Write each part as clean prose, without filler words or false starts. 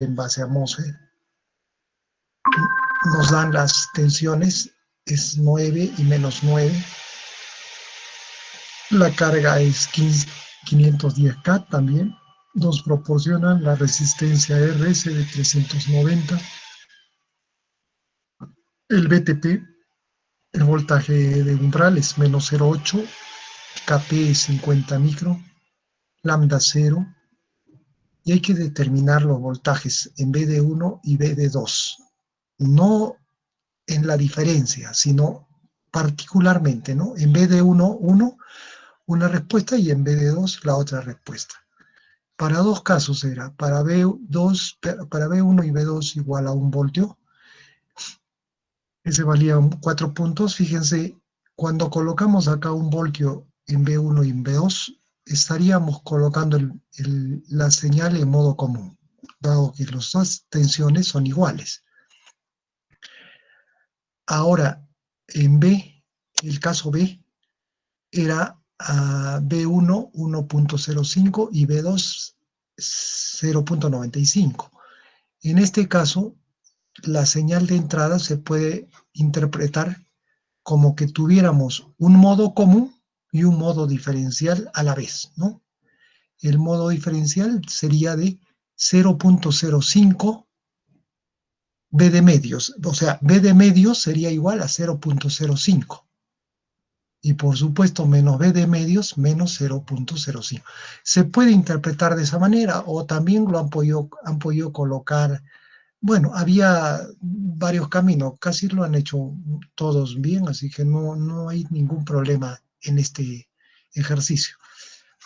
en base a Mohs. Nos dan las tensiones, es 9 y menos 9. La carga es 510K también. Nos proporcionan la resistencia RS de 390. El BTP, el voltaje de umbral es menos 0,8. KP es 50 micro. Lambda 0. Y hay que determinar los voltajes en BD1 y BD2. No en la diferencia, sino particularmente, ¿no? En BD1, una respuesta y en BD2 la otra respuesta. Para dos casos era, para B1 y B2 igual a 1 voltio. Ese valía 4 puntos. Fíjense, cuando colocamos acá 1 voltio en B1 y en B2, estaríamos colocando la señal en modo común, dado que las dos tensiones son iguales. Ahora, en B, el caso B, era B1 1.05 y B2 0.95. En este caso, la señal de entrada se puede interpretar como que tuviéramos un modo común y un modo diferencial a la vez, ¿no? El modo diferencial sería de 0.05 B de medios, o sea, B de medios sería igual a 0.05. Y por supuesto, menos B de medios menos 0.05. Se puede interpretar de esa manera o también lo han podido colocar. Bueno, había varios caminos, casi lo han hecho todos bien, así que no hay ningún problema en este ejercicio.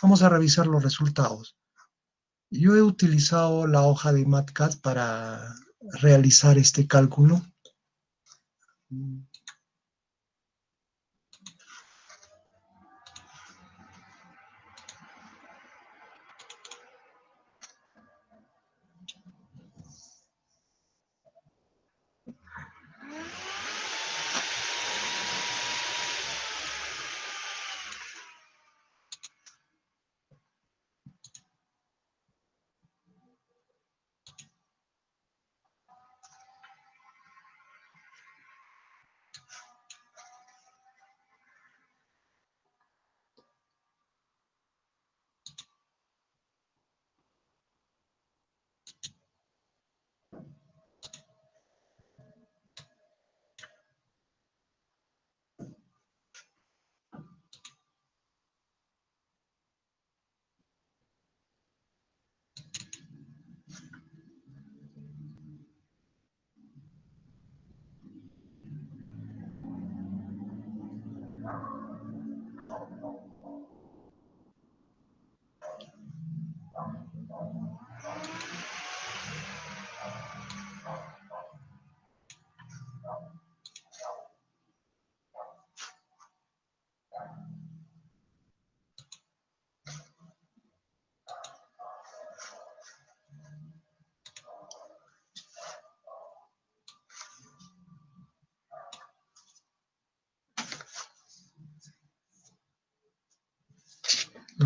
Vamos a revisar los resultados. Yo he utilizado la hoja de MATCAD para realizar este cálculo.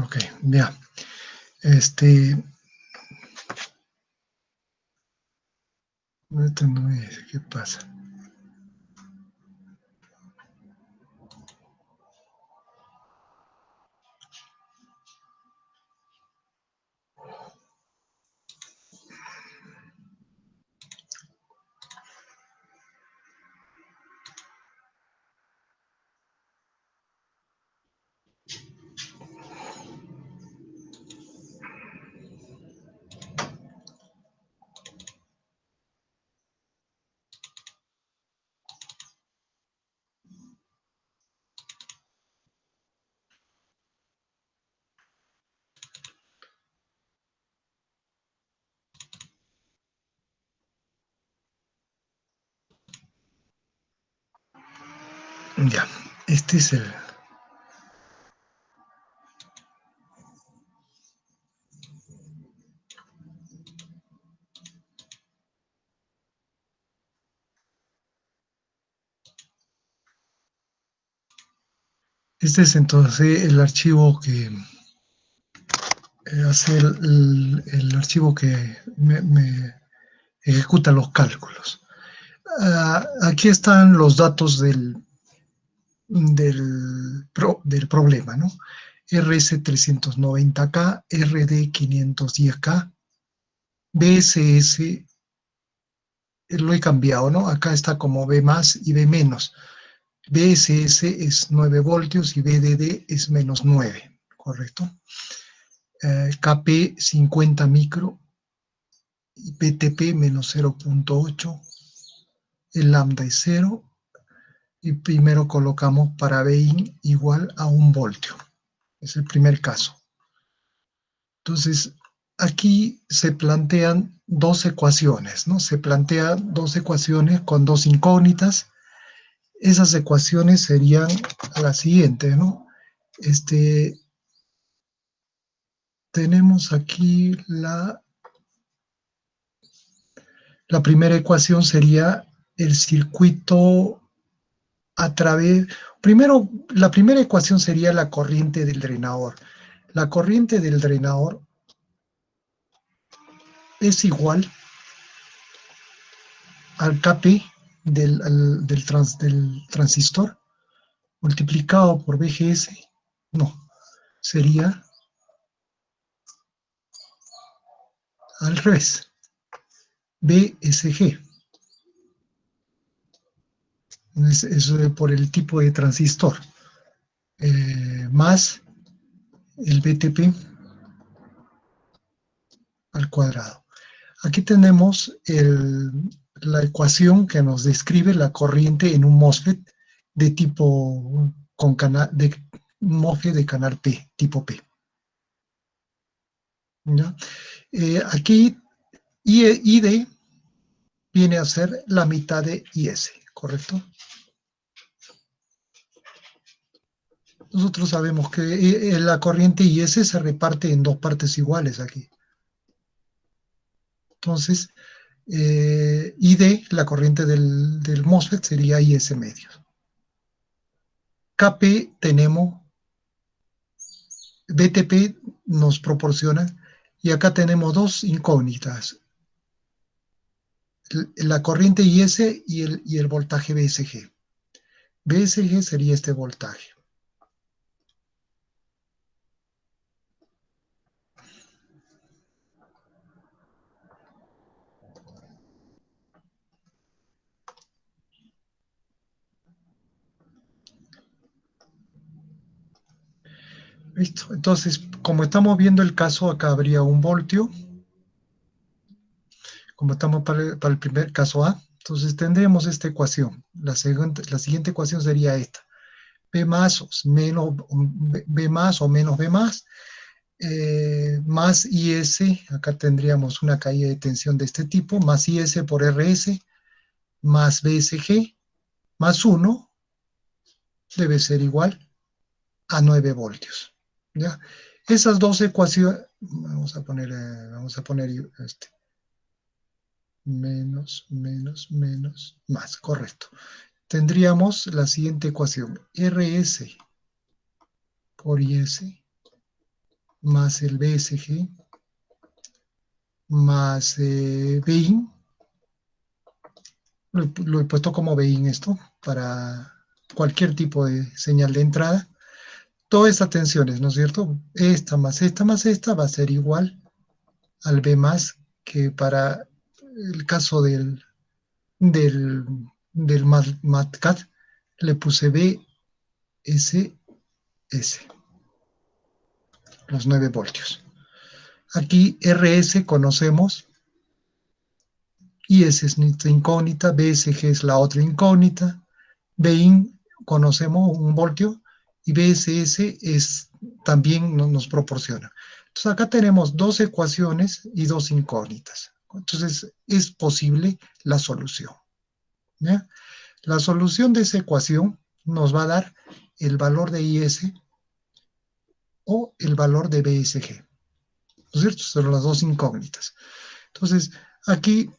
Ok, ya. No es, ¿qué pasa? Ya, este es el... Este es entonces el archivo que hace el archivo que me ejecuta los cálculos. Aquí están los datos del problema, ¿no? RS390K, RD510K, BSS, lo he cambiado, ¿no? Acá está como B más y B menos. BSS es 9 voltios y BDD es menos 9, ¿correcto? KP 50 micro y PTP menos 0.8, el lambda es 0, y primero colocamos para Bin igual a 1 voltio. Es el primer caso. Entonces, aquí se plantean dos ecuaciones, ¿no? Se plantean dos ecuaciones con dos incógnitas. Esas ecuaciones serían las siguientes, ¿no? Tenemos aquí la primera ecuación sería el circuito a través... Primero, la primera ecuación sería la corriente del drenador. La corriente del drenador es igual al Kp del transistor multiplicado por VGS. No, sería al revés. BSG. Es por el tipo de transistor. Más el BTP al cuadrado. Aquí tenemos la ecuación que nos describe la corriente en un MOSFET de tipo MOSFET de canal P, tipo P. ¿Ya? Aquí ID viene a ser la mitad de IS, ¿correcto? Nosotros sabemos que la corriente IS se reparte en dos partes iguales aquí. Entonces, ID, la corriente del MOSFET, sería IS medios. KP tenemos, BTP nos proporciona, y acá tenemos dos incógnitas, la corriente IS y el voltaje BSG. BSG sería este voltaje. ¿Listo? Entonces, como estamos viendo el caso, acá habría 1 voltio, como estamos para el primer caso A. Entonces tendremos esta ecuación. La siguiente ecuación sería esta. B más o menos B más IS, acá tendríamos una caída de tensión de este tipo, más IS por RS, más BSG, más 1, debe ser igual a 9 voltios. ¿Ya? Esas dos ecuaciones, vamos a poner menos, más, correcto. Tendríamos la siguiente ecuación, RS por IS más el BSG más BIN, lo he puesto como BIN esto, para cualquier tipo de señal de entrada. Todas estas tensiones, ¿no es cierto? Esta más esta va a ser igual al B más, que para el caso del MATCAT le puse BSS, los 9 voltios. Aquí RS conocemos, IS es nuestra incógnita, BSG es la otra incógnita, BIN conocemos 1 voltio y BSS también nos proporciona. Entonces acá tenemos dos ecuaciones y dos incógnitas. Entonces es posible la solución. ¿Ya? La solución de esa ecuación nos va a dar el valor de IS o el valor de BSG. ¿No es cierto? Son las dos incógnitas. Entonces, aquí,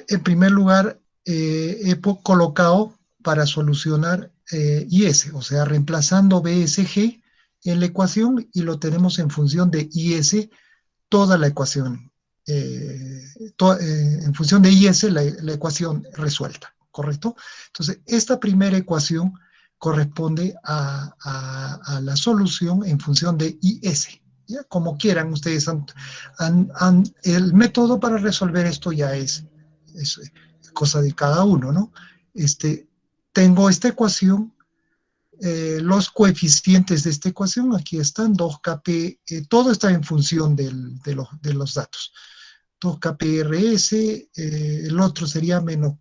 en primer lugar, he colocado para solucionar IS, o sea, reemplazando BSG en la ecuación, y lo tenemos en función de IS, toda la ecuación en función de IS la ecuación resuelta, ¿correcto? Entonces, esta primera ecuación corresponde a la solución en función de IS. ¿Ya? Como quieran, ustedes el método para resolver esto ya es cosa de cada uno, ¿no? Tengo esta ecuación, los coeficientes de esta ecuación, aquí están, 2kp, todo está en función de los datos. 2kprs, el otro sería menos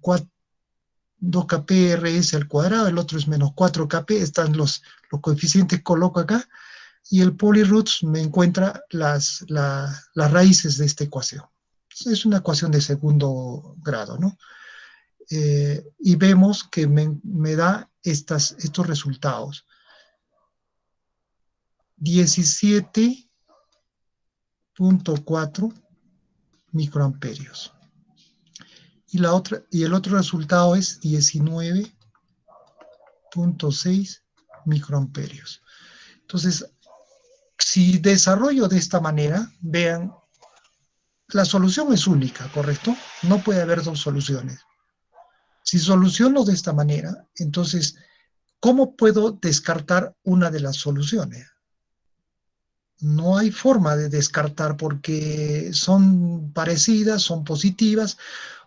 2kprs al cuadrado, el otro es menos 4kp, están los coeficientes, coloco acá, y el polyroots me encuentra las raíces de esta ecuación. Es una ecuación de segundo grado, ¿no? Y vemos que me da estos resultados. 17.4 microamperios. Y el otro resultado es 19.6 microamperios. Entonces, si desarrollo de esta manera, vean, la solución es única, ¿correcto? No puede haber dos soluciones. Si soluciono de esta manera, entonces, ¿cómo puedo descartar una de las soluciones? No hay forma de descartar porque son parecidas, son positivas.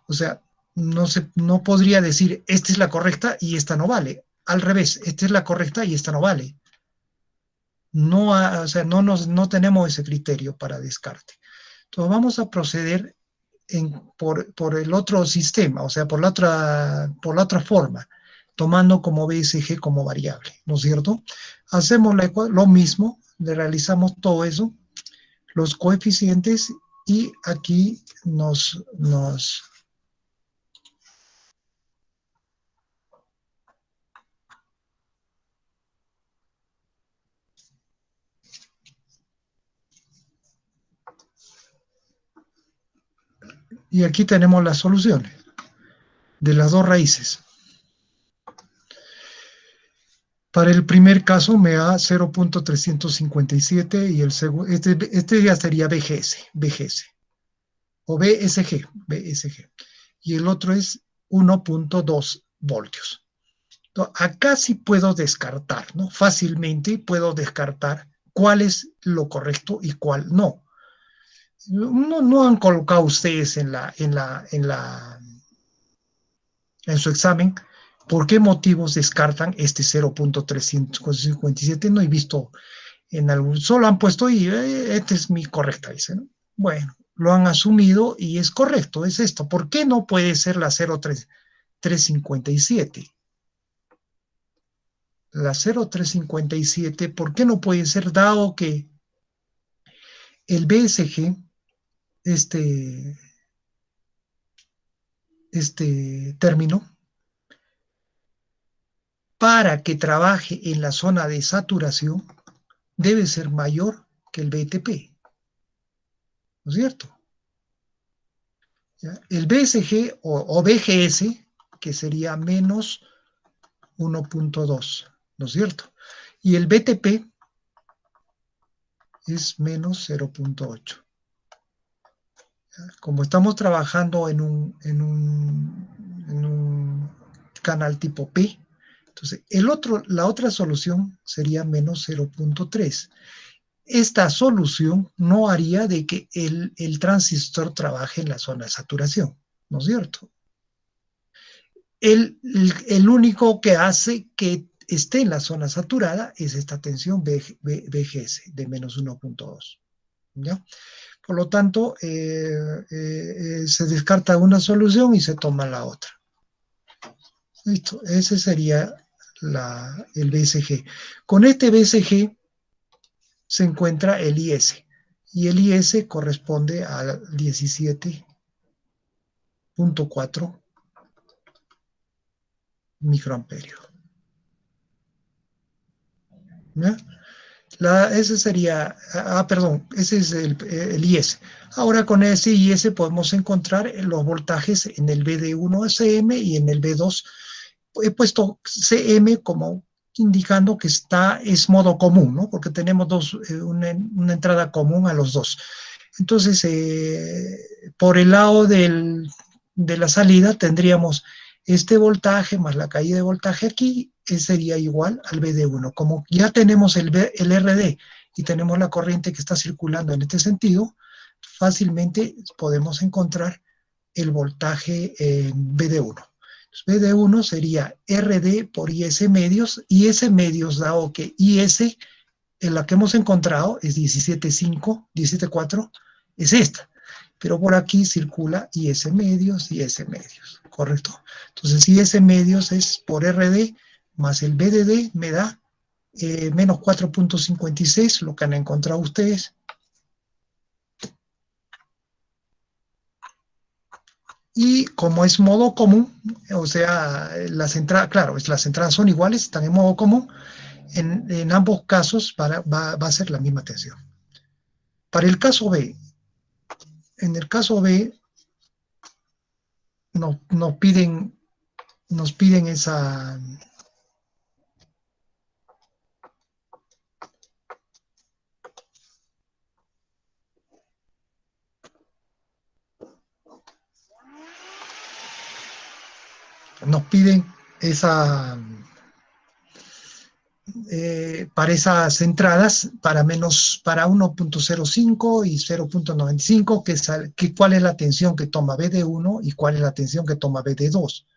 O sea, no podría decir, esta es la correcta y esta no vale. Al revés, esta es la correcta y esta no vale. No, o sea, no tenemos ese criterio para descarte. Entonces vamos a proceder por el otro sistema, o sea, por la otra forma, tomando como BSG como variable, ¿no es cierto? Hacemos lo mismo, le realizamos todo eso, los coeficientes, y aquí y aquí tenemos las soluciones de las dos raíces. Para el primer caso me da 0.357 y este ya sería BGS o BSG. Y el otro es 1.2 voltios. Entonces, acá sí puedo descartar, ¿no? Fácilmente puedo descartar cuál es lo correcto y cuál no. No han colocado ustedes en su examen por qué motivos descartan este 0.357. No he visto en algún, solo han puesto y esta es mi correcta, dice, ¿no? Bueno, lo han asumido y es correcto, es esto. ¿Por qué no puede ser la 0.357? La 0.357, ¿por qué no puede ser, dado que el BSG, este, este término, para que trabaje en la zona de saturación, debe ser mayor que el BTP, ¿no es cierto? ¿Ya? El BSG o BGS, que sería menos 1.2, ¿no es cierto? Y el BTP es menos 0.8. Como estamos trabajando en un canal tipo P, entonces la otra solución sería menos 0.3. Esta solución no haría de que el transistor trabaje en la zona de saturación, ¿no es cierto? El único que hace que esté en la zona saturada es esta tensión BGS de menos 1.2. ¿Ya? Por lo tanto, se descarta una solución y se toma la otra. Listo, ese sería el BSG. Con este BSG se encuentra el IS, y el IS corresponde a 17.4 microamperios. ¿Ya? Ese sería, perdón, ese es el IS. Ahora con ese IS podemos encontrar los voltajes en el BD1 CM y en el B2. He puesto CM como indicando que es modo común, ¿no? Porque tenemos una entrada común a los dos. Entonces, por el lado de la salida tendríamos este voltaje más la caída de voltaje aquí, sería igual al BD1. Como ya tenemos el RD y tenemos la corriente que está circulando en este sentido, fácilmente podemos encontrar el voltaje BD1. BD1 sería RD por IS medios, IS medios dado que IS en la que hemos encontrado es 17.5, 17.4, es esta. Pero por aquí circula IS medios, ¿correcto? Entonces IS medios es por RD más el BDD me da menos 4.56, lo que han encontrado ustedes. Y como es modo común, o sea, las entradas, claro, las entradas son iguales, están en modo común, en ambos casos va a ser la misma tensión. Para el caso B, en el caso B nos piden esa, nos piden esa, para esas entradas, para 1.05 y 0.95, cuál es la tensión que toma BD1 y cuál es la tensión que toma BD2.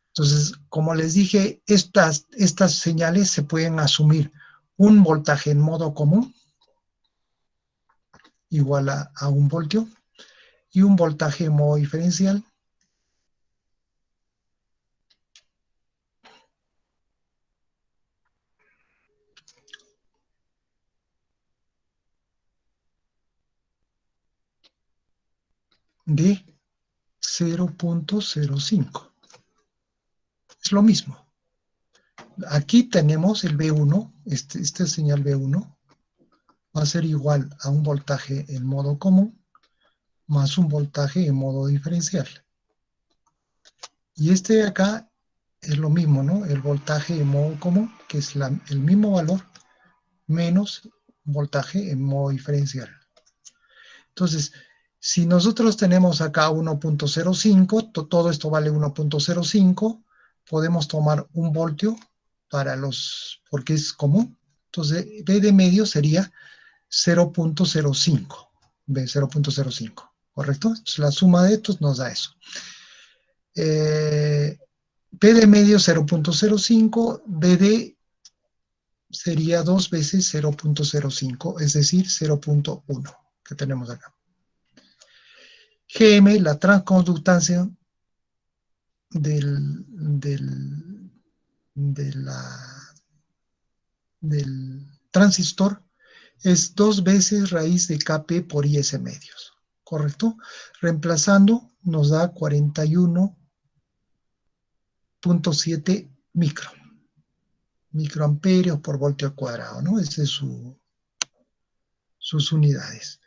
Entonces, como les dije, estas señales se pueden asumir un voltaje en modo común, igual a 1 voltio, y un voltaje en modo diferencial, de 0.05. Es lo mismo. Aquí tenemos el B1, esta señal B1 va a ser igual a un voltaje en modo común más un voltaje en modo diferencial. Y este de acá es lo mismo, ¿no? El voltaje en modo común, que es el mismo valor, menos voltaje en modo diferencial. Entonces, si nosotros tenemos acá 1.05, todo esto vale 1.05, podemos tomar 1 voltio porque es común. Entonces, B de medio sería 0.05, B 0.05, ¿correcto? Entonces, la suma de estos nos da eso. P de medio 0.05, BD sería 2 veces 0.05, es decir, 0.1 que tenemos acá. GM, la transconductancia del transistor es 2 veces raíz de Kp por Is medios, ¿correcto? Reemplazando nos da 41.7 microamperios por voltio al cuadrado, ¿no? Esas son sus unidades.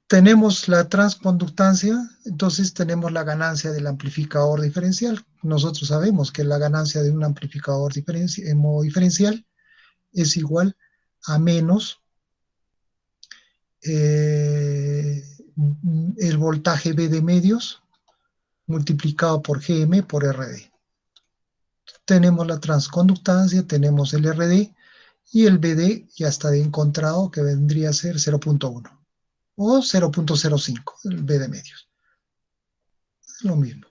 Tenemos la transconductancia, entonces tenemos la ganancia del amplificador diferencial. Nosotros sabemos que la ganancia de un amplificador en modo diferencial es igual a menos el voltaje B de medios multiplicado por GM por RD. Tenemos la transconductancia, tenemos el RD y el BD ya está encontrado que vendría a ser 0.1 o 0.05, el B de medios. Es lo mismo.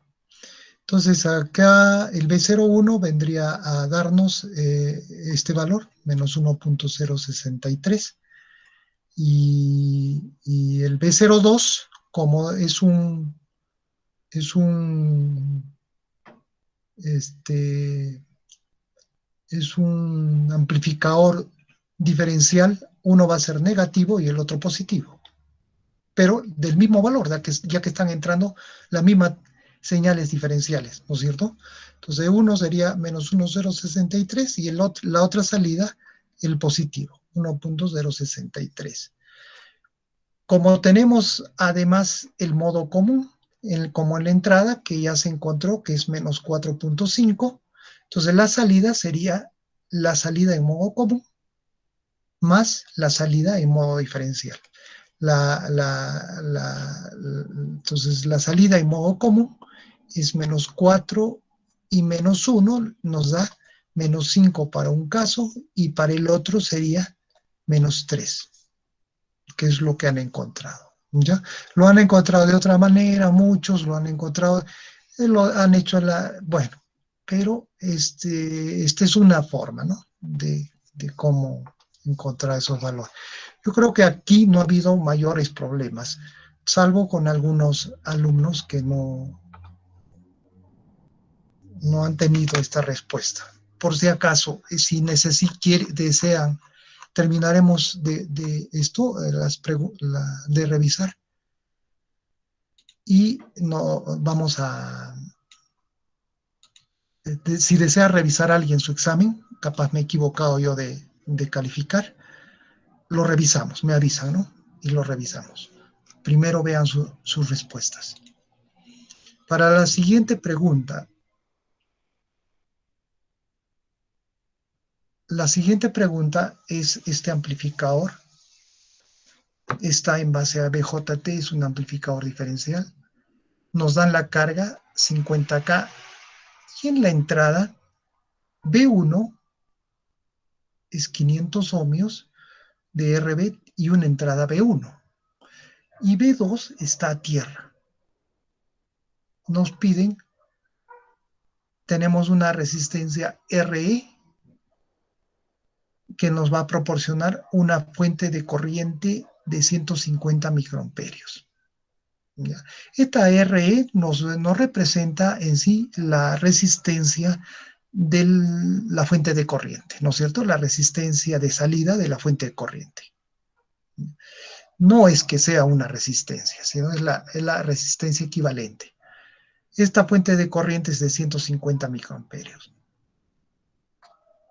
Entonces acá el B01 vendría a darnos este valor, menos 1.063. Y el B02, como es un amplificador diferencial, uno va a ser negativo y el otro positivo, pero del mismo valor, ya que están entrando las mismas señales diferenciales, ¿no es cierto? Entonces uno sería menos 1.063 y la otra salida, el positivo, 1.063. Como tenemos además el modo común, como en la entrada, que ya se encontró, que es menos 4.5, entonces la salida sería la salida en modo común más la salida en modo diferencial. Entonces, la salida en modo común es -4 y -1 nos da -5 para un caso y para el otro sería -3, que es lo que han encontrado. ¿Ya? Lo han encontrado de otra manera, muchos lo han encontrado, lo han hecho bueno, pero esta es una forma, ¿no? De cómo encontrar esos valores. Yo creo que aquí no ha habido mayores problemas, salvo con algunos alumnos que no han tenido esta respuesta. Por si acaso, si desean, terminaremos de esto, de revisar, y no vamos si desea revisar a alguien su examen, capaz me he equivocado yo de calificar, lo revisamos, me avisan, ¿no? Y lo revisamos. Primero vean sus respuestas. Para la siguiente pregunta, es este amplificador. Está en base a BJT, es un amplificador diferencial. Nos dan la carga 50K y en la entrada B1 es 500 ohmios de RB y una entrada B1. Y B2 está a tierra. Nos piden, tenemos una resistencia RE que nos va a proporcionar una fuente de corriente de 150 microamperios. ¿Ya? Esta RE nos representa en sí la resistencia de la fuente de corriente, ¿no es cierto? La resistencia de salida de la fuente de corriente. No es que sea una resistencia, sino es la resistencia equivalente. Esta fuente de corriente es de 150 microamperios.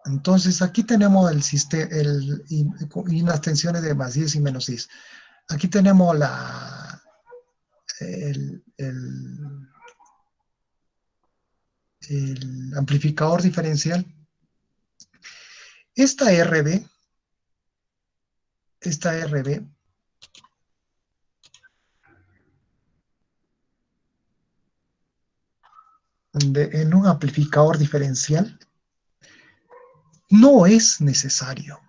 Entonces, aquí tenemos el sistema, y unas tensiones de +10 y -10. Aquí tenemos el amplificador diferencial. Esta RB en un amplificador diferencial no es necesario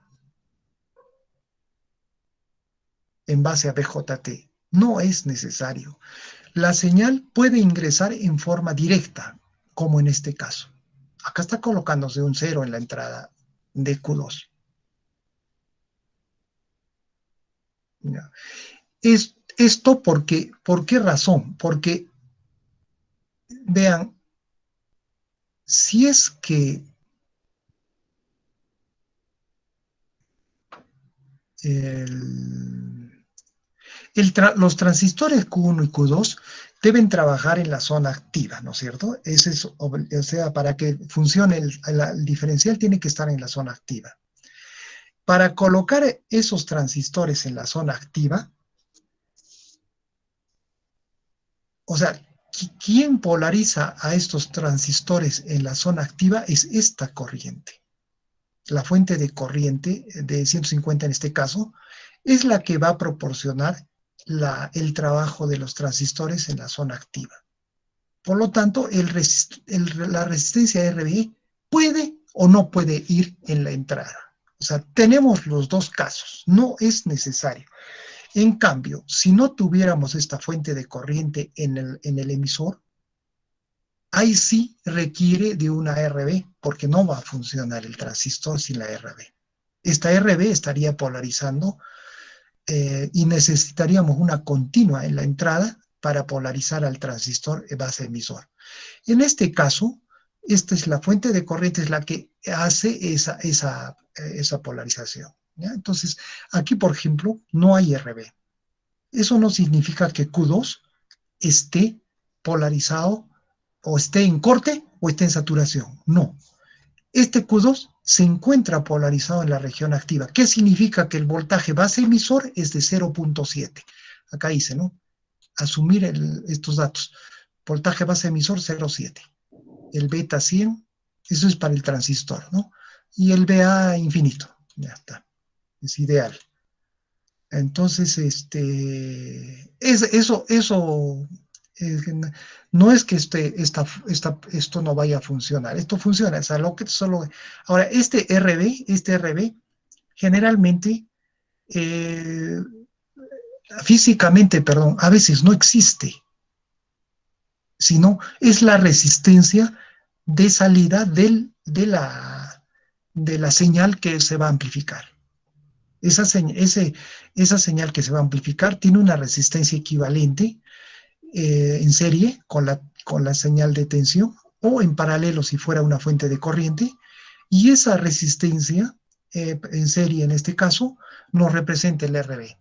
en base a BJT. No es necesario. La señal puede ingresar en forma directa, como en este caso. Acá está colocándose un 0 en la entrada de Q2. ¿Ya? Esto porque, ¿por qué razón? Porque, vean, si es que los transistores Q1 y Q2 deben trabajar en la zona activa, ¿no es cierto? O sea, para que funcione el diferencial tiene que estar en la zona activa. Para colocar esos transistores en la zona activa, o sea, ¿quién polariza a estos transistores en la zona activa? Es esta corriente. La fuente de corriente de 150 en este caso, es la que va a proporcionar el trabajo de los transistores en la zona activa. Por lo tanto, la resistencia RBE puede o no puede ir en la entrada. O sea, tenemos los dos casos, no es necesario. En cambio, si no tuviéramos esta fuente de corriente en el emisor, ahí sí requiere de una RB, porque no va a funcionar el transistor sin la RB. Esta RB estaría polarizando y necesitaríamos una continua en la entrada para polarizar al transistor base emisor. En este caso, esta es la fuente de corriente, es la que hace esa polarización. ¿Ya? Entonces, aquí, por ejemplo, no hay RB. Eso no significa que Q2 esté polarizado o esté en corte o esté en saturación. No. Este Q2 se encuentra polarizado en la región activa. ¿Qué significa? Que el voltaje base emisor es de 0.7. Acá dice, ¿no? Asumir estos datos. Voltaje base emisor 0.7. El beta 100, eso es para el transistor, ¿no? Y el BA infinito. Ya está. Es ideal. Entonces, eh, no es que esto no vaya a funcionar, esto funciona, o sea, lo que solo... Ahora, este RB generalmente, eh, físicamente, perdón, a veces no existe, sino es la resistencia de salida de la señal que se va a amplificar. Esa señal que se va a amplificar tiene una resistencia equivalente, en serie con la señal de tensión, o en paralelo si fuera una fuente de corriente, y esa resistencia, en serie en este caso, nos representa el RB.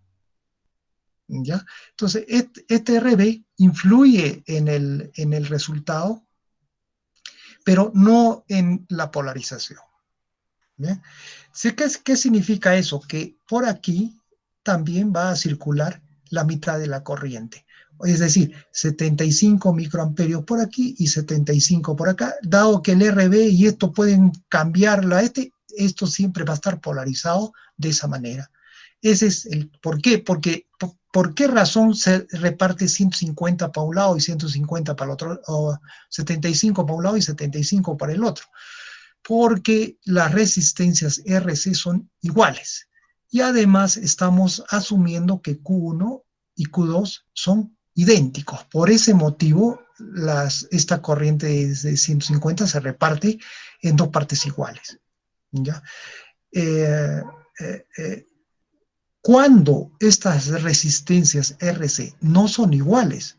¿Ya? Entonces, este RB influye en el resultado, pero no en la polarización. ¿Bien? ¿Qué significa eso? Que por aquí también va a circular la mitad de la corriente. Es decir, 75 microamperios por aquí y 75 por acá, dado que el RB y esto pueden cambiarla, esto siempre va a estar polarizado de esa manera. Ese es el por qué, porque ¿por qué razón se reparte 150 para un lado y 150 para el otro, o 75 para un lado y 75 para el otro? Porque las resistencias RC son iguales. Y además estamos asumiendo que Q1 y Q2 son idénticos. Por ese motivo, esta corriente de 150 se reparte en dos partes iguales. ¿Ya? Eh, eh, eh, cuando estas resistencias RC no son iguales,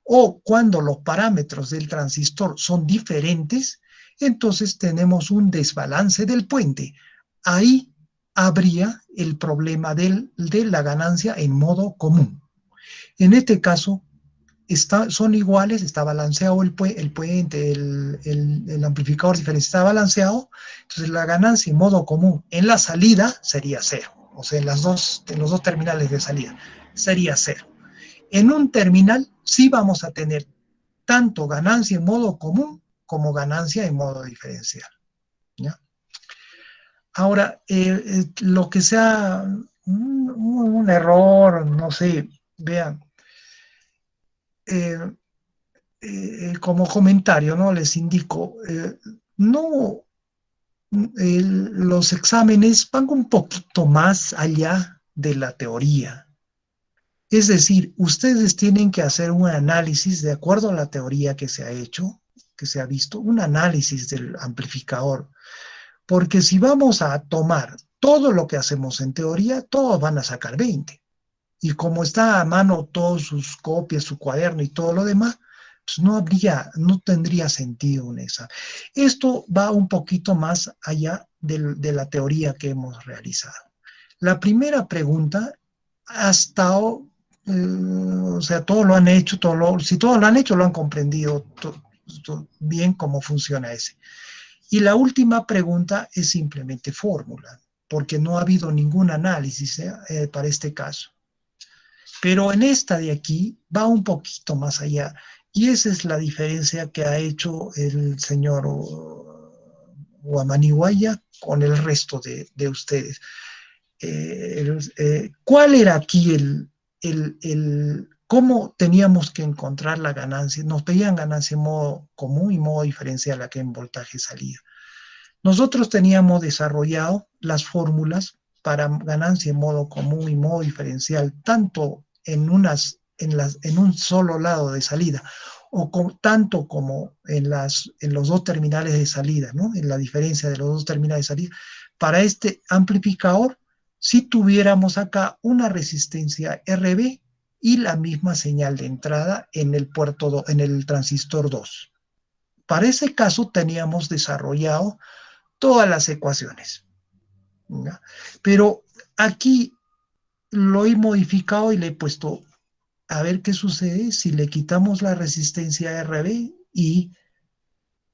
o cuando los parámetros del transistor son diferentes, entonces tenemos un desbalance del puente. Ahí habría el problema de la ganancia en modo común. En este caso, son iguales, está balanceado el puente, el amplificador diferencial está balanceado, entonces la ganancia en modo común en la salida sería cero, o sea, en los dos terminales de salida sería cero. En un terminal sí vamos a tener tanto ganancia en modo común como ganancia en modo diferencial. ¿Ya? Ahora, lo que sea un error, no sé, vean, eh, como comentario, ¿no? Les indico, no, los exámenes van un poquito más allá de la teoría. Es decir, ustedes tienen que hacer un análisis de acuerdo a la teoría que se ha hecho, que se ha visto, un análisis del amplificador. Porque si vamos a tomar todo lo que hacemos en teoría, todos van a sacar 20. Y como está a mano todas sus copias, su cuaderno y todo lo demás, pues no tendría sentido en esa. Esto va un poquito más allá de la teoría que hemos realizado. La primera pregunta ha estado, o sea, todos lo han hecho, si todos lo han hecho, lo han comprendido bien cómo funciona ese. Y la última pregunta es simplemente fórmula, porque no ha habido ningún análisis para este caso. Pero en esta de aquí va un poquito más allá. Y esa es la diferencia que ha hecho el señor Guamanihuaya con el resto de ustedes. ¿Cuál era aquí cómo teníamos que encontrar la ganancia? Nos pedían ganancia en modo común y modo diferencial aquí en voltaje salida. Nosotros teníamos desarrollado las fórmulas para ganancia en modo común y modo diferencial, tanto en un solo lado de salida, tanto como en los dos terminales de salida, ¿no? En la diferencia de los dos terminales de salida. Para este amplificador, si tuviéramos acá una resistencia RB y la misma señal de entrada en el transistor 2. Para ese caso teníamos desarrollado todas las ecuaciones, ¿ya? Pero aquí lo he modificado y le he puesto a ver qué sucede si le quitamos la resistencia RB y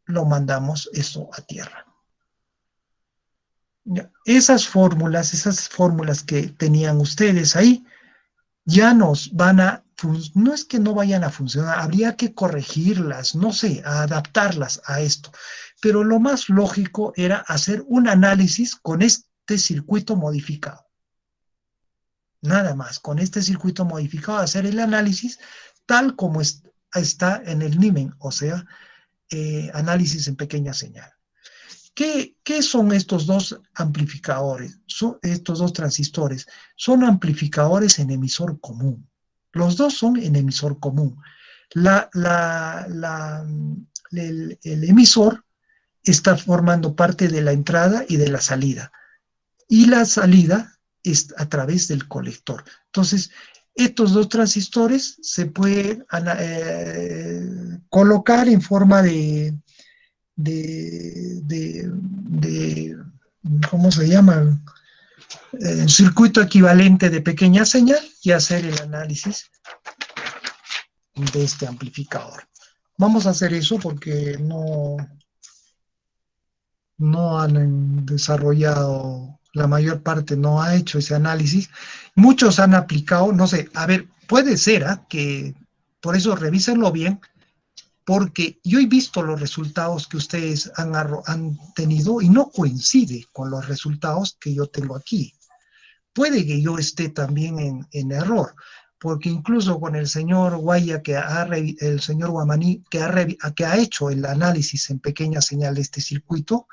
lo mandamos esto a tierra. ¿Ya? Esas fórmulas que tenían ustedes ahí, ya nos van a, no es que no vayan a funcionar, habría que corregirlas, no sé, a adaptarlas a esto. Pero lo más lógico era hacer un análisis con este circuito modificado. Nada más, con este circuito modificado, hacer el análisis tal como está en el NIMEN, o sea, análisis en pequeña señal. ¿Qué son estos dos amplificadores? Estos dos transistores son amplificadores en emisor común. Los dos son en emisor común. La, la, la, el emisor está formando parte de la entrada y de la salida. Y la salida es a través del colector. Entonces, estos dos transistores se pueden colocar en forma de ¿cómo se llama? Circuito equivalente de pequeña señal y hacer el análisis de este amplificador. Vamos a hacer eso porque no han desarrollado, la mayor parte no ha hecho ese análisis. Muchos han aplicado, no sé, a ver, puede ser que por eso revísenlo bien, porque yo he visto los resultados que ustedes han tenido y no coincide con los resultados que yo tengo aquí. Puede que yo esté también error, porque incluso con el señor Guaya, el señor Guamaní, que ha hecho el análisis en pequeña señal de este circuito,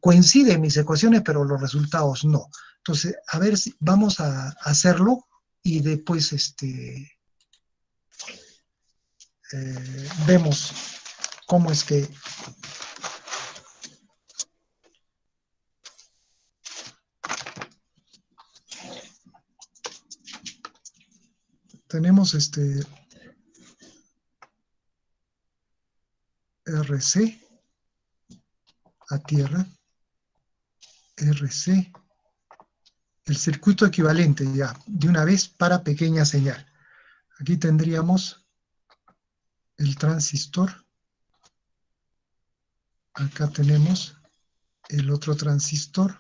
coinciden mis ecuaciones, pero los resultados no. Entonces, a ver si vamos a hacerlo y después vemos cómo es que tenemos RC a tierra, RC, el circuito equivalente ya, de una vez para pequeña señal. Aquí tendríamos el transistor, acá tenemos el otro transistor,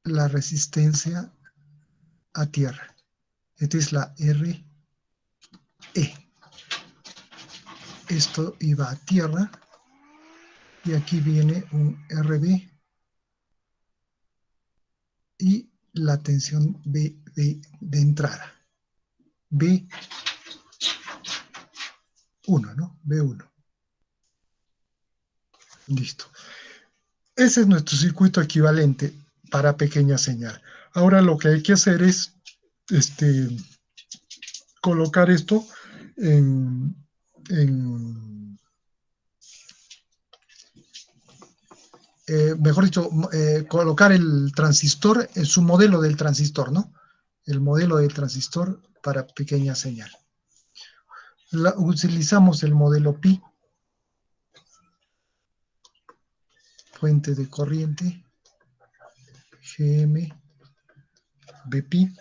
la resistencia a tierra. Esta es la RE. Esto iba a tierra y aquí viene un RB y la tensión de entrada. B1, ¿no? B1. Listo. Ese es nuestro circuito equivalente para pequeña señal. Ahora lo que hay que hacer es colocar esto en, mejor dicho, colocar el transistor en su modelo del transistor, ¿no? El modelo del transistor para pequeña señal. Utilizamos el modelo pi, fuente de corriente, GM, Bpi.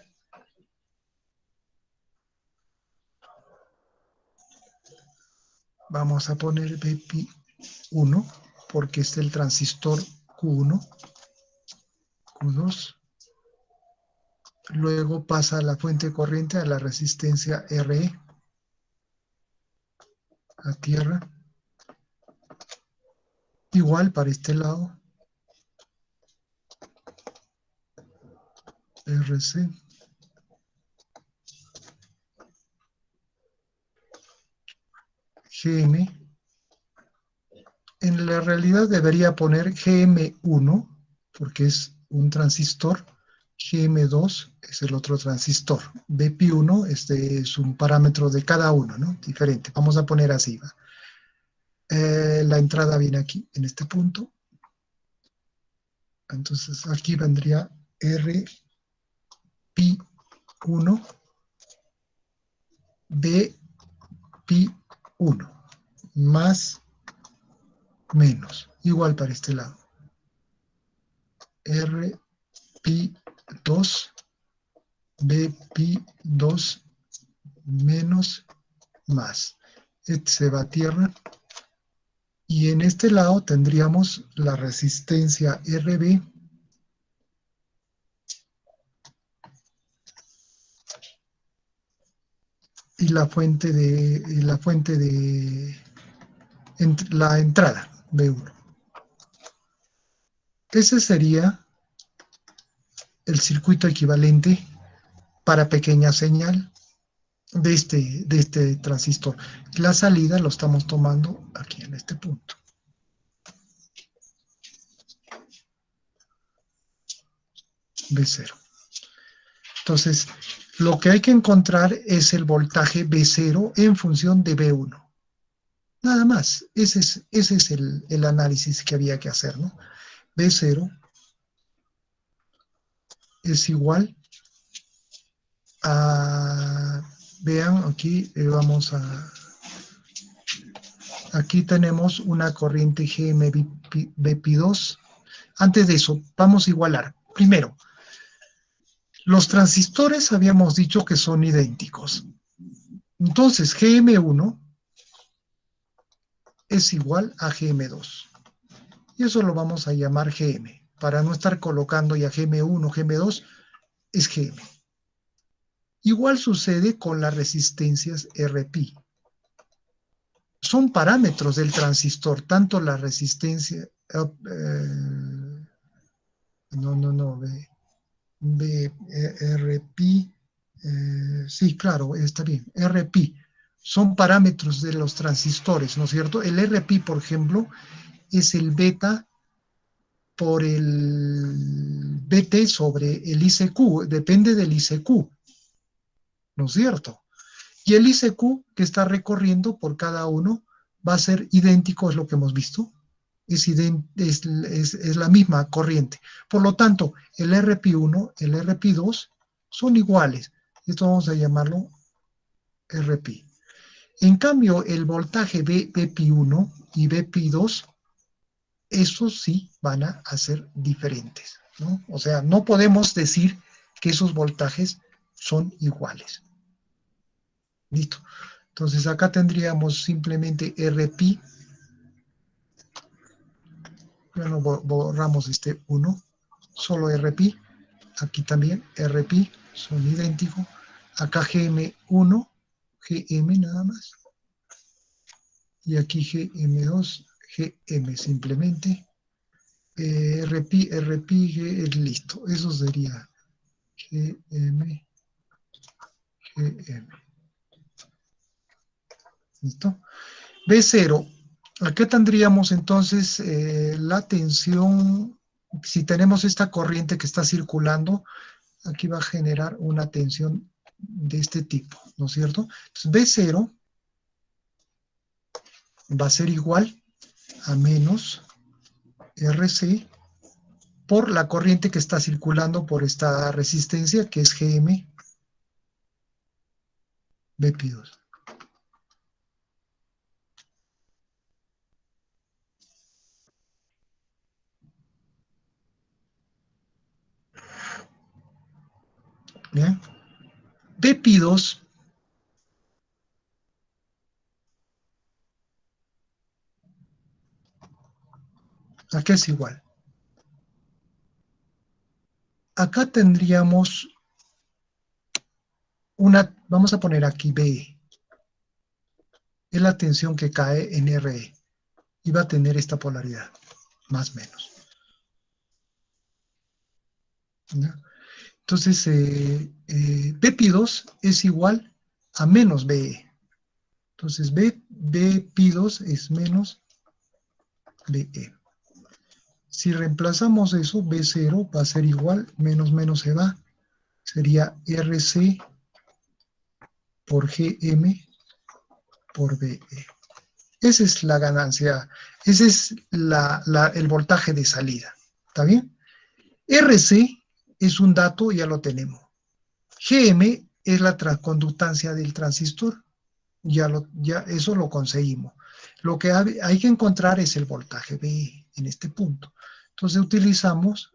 Vamos a poner Bpi 1, porque es el transistor Q1, Q2. Luego pasa la fuente de corriente a la resistencia RE, a tierra. Igual para este lado, RC. GM. En la realidad debería poner GM1, porque es un transistor. GM2 es el otro transistor. Bpi1 es un parámetro de cada uno, ¿no? Diferente. Vamos a poner así. La entrada viene aquí, en este punto. Entonces aquí vendría RP1, Bpi1, más, menos. Igual para este lado. RP2, Bpi2, menos, más. Este se va a tierra. Y en este lado tendríamos la resistencia RB y la fuente de la entrada B1. Ese sería el circuito equivalente para pequeña señal de este transistor. La salida lo estamos tomando aquí en este punto. B0. Entonces, lo que hay que encontrar es el voltaje B0 en función de B1. Nada más. Ese es el análisis que había que hacer, ¿no? B0 es igual a... Vean, aquí vamos a... Aquí tenemos una corriente GMBP2. Antes de eso, vamos a igualar. Primero, los transistores habíamos dicho que son idénticos. Entonces, GM1 es igual a GM2. Y eso lo vamos a llamar GM. Para no estar colocando ya GM1, GM2, es GM. Igual sucede con las resistencias RP. Son parámetros del transistor, tanto la resistencia... RP, sí, claro, está bien, RP, son parámetros de los transistores, ¿no es cierto? El RP, por ejemplo, es el beta por el BT sobre el ICQ, depende del ICQ, ¿no es cierto? Y el ICQ que está recorriendo por cada uno va a ser idéntico, es lo que hemos visto, es la misma corriente. Por lo tanto, el RP1, el RP2 son iguales. Esto vamos a llamarlo RP. En cambio, el voltaje BP1 y BP2, esos sí van a ser diferentes, ¿no? O sea, no podemos decir que esos voltajes son iguales. Listo. Entonces acá tendríamos simplemente RP. Bueno, borramos este 1. Solo RP. Aquí también RP. Son idénticos. Acá GM1. GM nada más. Y aquí GM2. GM simplemente. RP, RP, listo. Eso sería GM, GM. ¿Listo? B0. Aquí tendríamos entonces la tensión. Si tenemos esta corriente que está circulando, aquí va a generar una tensión de este tipo, ¿no es cierto? Entonces, B0 va a ser igual a menos RC por la corriente que está circulando por esta resistencia, que es GM BP2. ¿Bien? BP2 aquí es igual. Acá tendríamos una, vamos a poner aquí B, es la tensión que cae en RE, y va a tener esta polaridad, más o menos. ¿Ya? Entonces, BP2 es igual a menos BE. Entonces, BP2 es menos BE. Si reemplazamos eso, B0 va a ser igual, menos menos se va, sería RC por GM por BE. Esa es la ganancia, ese es el voltaje de salida. ¿Está bien? RC es un dato, ya lo tenemos. GM es la transconductancia del transistor, ya eso lo conseguimos. Lo que hay que encontrar es el voltaje B en este punto. Entonces utilizamos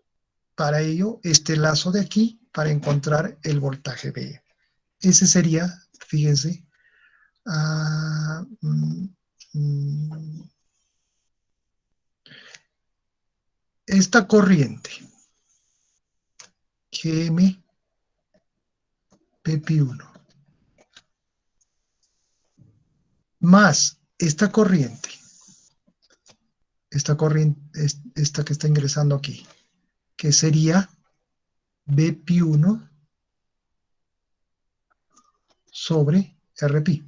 para ello este lazo de aquí para encontrar el voltaje B. Ese sería, fíjense, esta corriente GM PP1 más esta corriente que está ingresando aquí, que sería B pi 1 sobre R pi.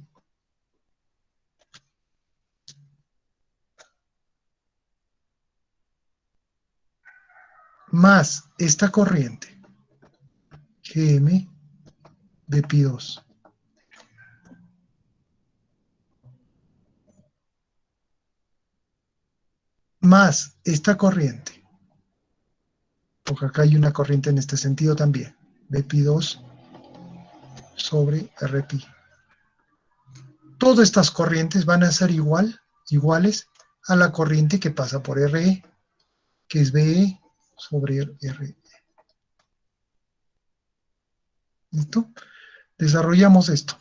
Más esta corriente, Gm B pi 2. Más esta corriente, porque acá hay una corriente en este sentido también, B pi 2 sobre R pi. Todas estas corrientes van a ser iguales a la corriente que pasa por RE, que es BE sobre RE. ¿Listo? Desarrollamos esto.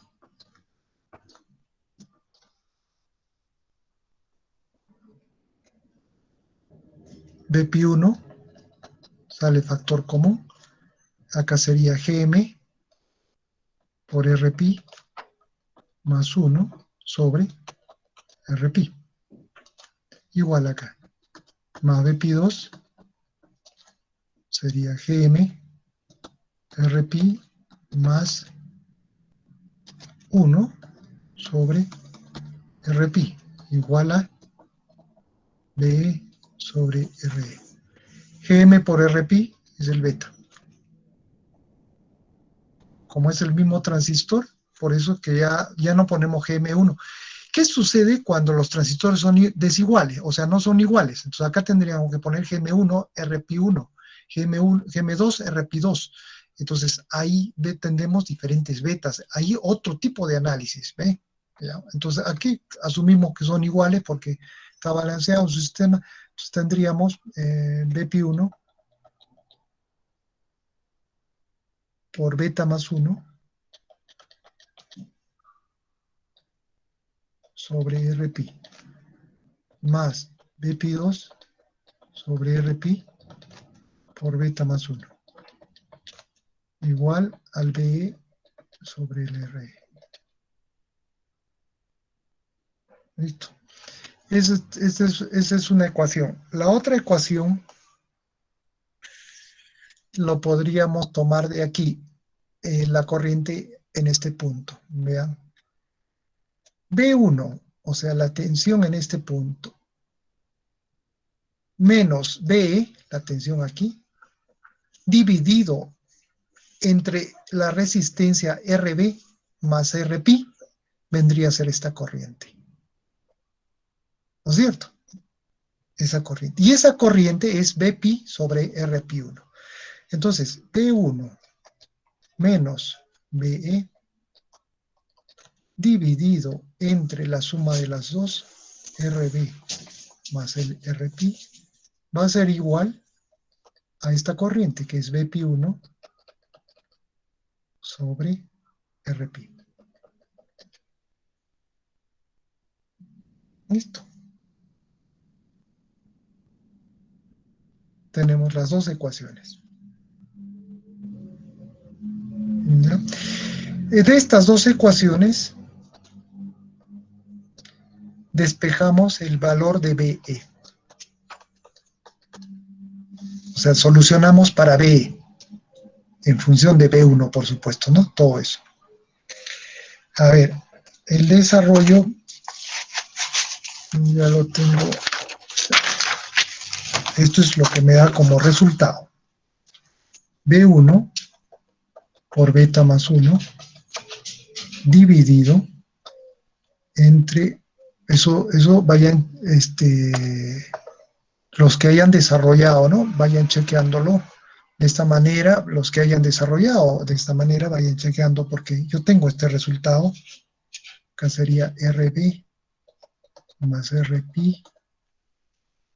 B pi 1 sale factor común. Acá sería Gm por R pi más 1 sobre R pi. Igual acá. Más B pi 2 sería Gm R pi más 1 sobre R pi. Igual a B sobre RE. Gm por R pi es el beta. Como es el mismo transistor, por eso que ya no ponemos Gm1. ¿Qué sucede cuando los transistores son desiguales? O sea, no son iguales. Entonces acá tendríamos que poner Gm1, Rp1, Gm2, Rp2. Entonces ahí tendremos diferentes betas. Hay otro tipo de análisis, ¿ve? ¿Ya? Entonces aquí asumimos que son iguales porque está balanceado su sistema. Entonces tendríamos Bp1 por beta más 1 sobre Rp más Bp2 sobre Rp por beta más 1 igual al BE sobre el RE. Listo. Esa es una ecuación. La otra ecuación lo podríamos tomar de aquí, la corriente en este punto. Vean. B1, o sea, la tensión en este punto, menos BE, la tensión aquí, dividido entre la resistencia RB más RP, vendría a ser esta corriente. ¿No es cierto? Esa corriente. Y esa corriente es Bpi sobre Rp1. Entonces, P1 menos BE dividido entre la suma de las dos, RB más el Rp, va a ser igual a esta corriente, que es Bp1 sobre Rp. Listo. Tenemos las dos ecuaciones. ¿Ya? De estas dos ecuaciones, despejamos el valor de BE. O sea, solucionamos para BE, en función de B1, por supuesto, ¿no? Todo eso. A ver, el desarrollo, ya lo tengo. Esto es lo que me da como resultado. B1 por beta más 1 dividido entre, eso vayan, los que hayan desarrollado, ¿no? Vayan chequeándolo de esta manera, los que hayan desarrollado de esta manera vayan chequeando, porque yo tengo este resultado. Acá sería RB más RP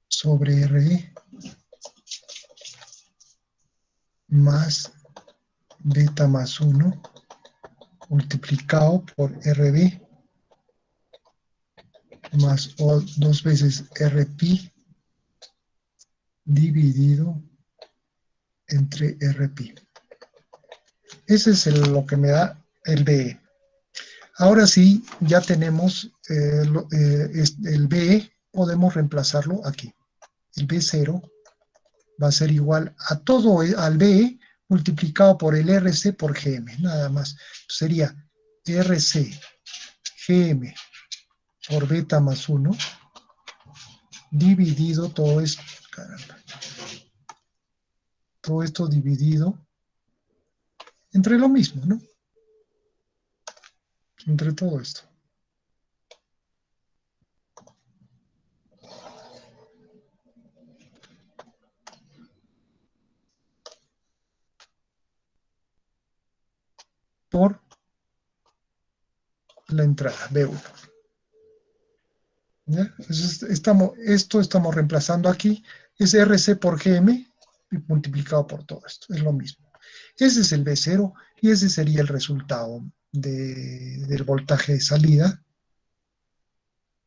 sobre RE más beta más 1 multiplicado por RB más 2 veces RP dividido entre RP. Ese es lo que me da el BE. Ahora sí, ya tenemos el BE, podemos reemplazarlo aquí. El B0 va a ser igual a todo, al BE multiplicado por el RC por GM, nada más. Sería RC GM por beta más 1 dividido todo esto, caramba, todo esto dividido entre lo mismo, ¿no? Entre todo esto. Por la entrada B1. ¿Ya? Entonces, esto estamos reemplazando aquí, es RC por GM y multiplicado por todo esto, es lo mismo. Ese es el B0 y ese sería el resultado del voltaje de salida